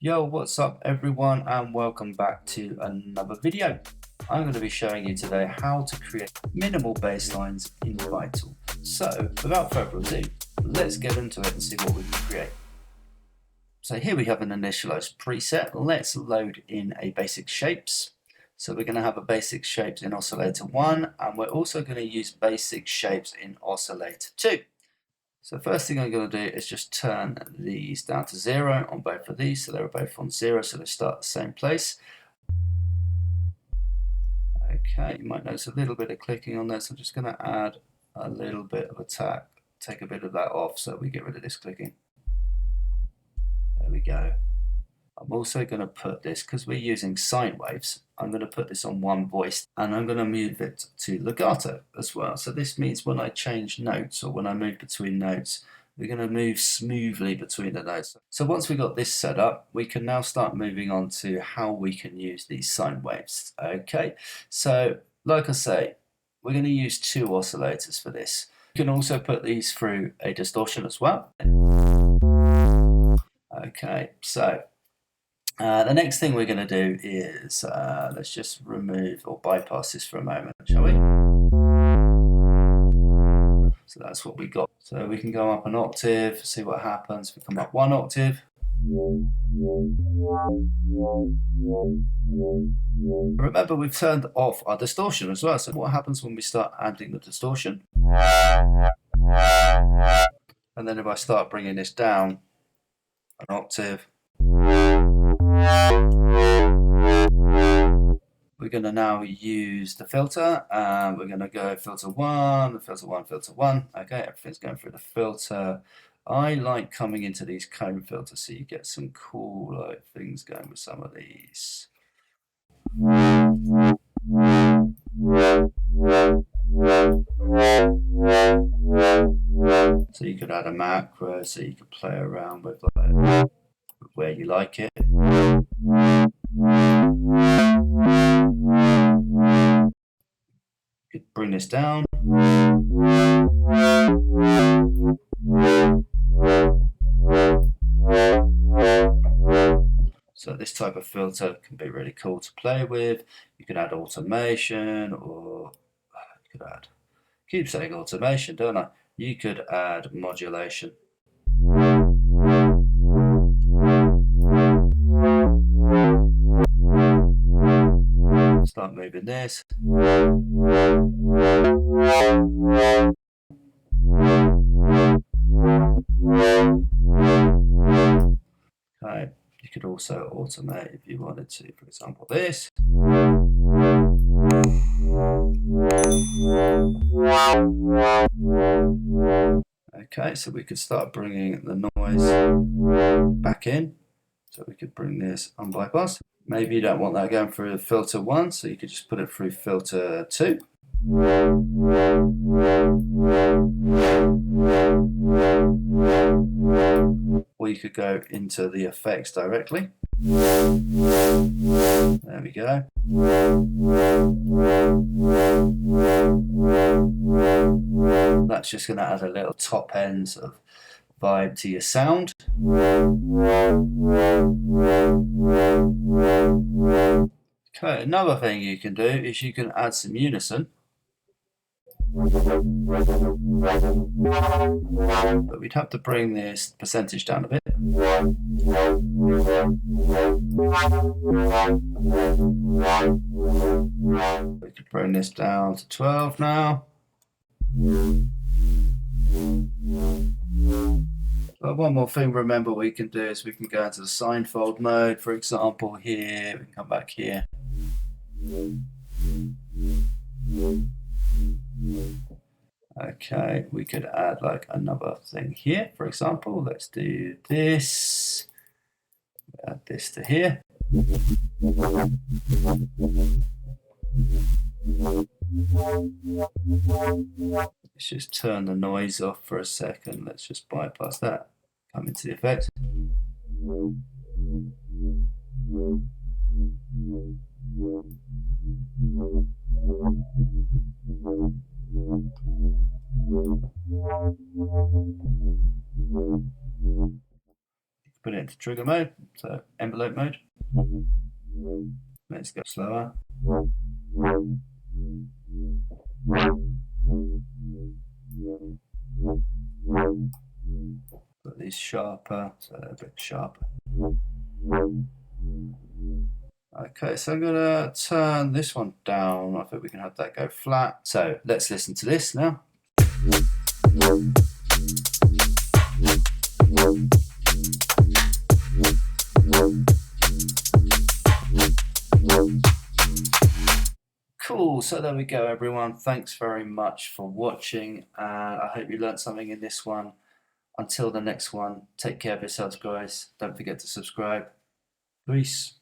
Yo, what's up everyone, and welcome back to another video. I'm going to be showing you today how to create minimal bass lines in Vital. So without further ado, let's get into it and see what we can create. So here we have an initialized preset. Let's load in a basic shapes. So we're going to have a basic shapes in oscillator 1, and we're also going to use basic shapes in oscillator 2. So first thing I'm going to do is just turn these down to 0 on both of these, so they're both on 0, so they start at the same place. Okay, you might notice a little bit of clicking on there, so I'm just going to add a little bit of attack, take a bit of that off so we get rid of this clicking. There we go. I'm also going to put this, because we're using sine waves, I'm going to put this on one voice and I'm going to move it to legato as well. So this means when I change notes or when I move between notes, we're going to move smoothly between the notes. So once we got this set up, we can now start moving on to how we can use these sine waves. Okay, so like I say, we're going to use 2 oscillators for this. You can also put these through a distortion as well. Okay, so the next thing we're going to do is let's just remove or bypass this for a moment, shall we? So that's what we got. So we can go up an octave, see what happens. We come up 1 octave. Remember, we've turned off our distortion as well. So what happens when we start adding the distortion? And then if I start bringing this down an octave, we're going to now use the filter, and we're going to go filter 1, filter 1, filter 1. Okay, everything's going through the filter. I like coming into these cone filters so you get some cool things going with some of these. So you could add a macro, so you could play around with where you like it. You could bring this down. So this type of filter can be really cool to play with. You can add automation, or you could add, keep saying automation, don't I? You could add modulation. Start moving this. Okay, you could also automate if you wanted to, for example, this. Okay, so we could start bringing the noise back in. So we could bring this unbypassed. Maybe you don't want that going through filter 1, so you could just put it through filter 2. Or you could go into the effects directly. There we go. That's just going to add a little top ends of vibe to your sound. Okay, another thing you can do is you can add some unison. But we'd have to bring this percentage down a bit. We could bring this down to 12 now. But one more thing, remember, we can do is we can go into the sinefold mode, for example, here. We can come back here. Okay, we could add like another thing here, for example. Let's do this. Add this to here. Let's just turn the noise off for a second. Let's just bypass that. Come into the effects. Put it into trigger mode, so envelope mode. Let's go slower. Got these sharper, so a bit sharper. Okay, so I'm gonna turn this one down. I think we can have that go flat. So let's listen to this now. Cool, so there we go everyone. Thanks very much for watching, and I hope you learned something in this one. Until the next one, take care of yourselves guys. Don't forget to subscribe. Peace.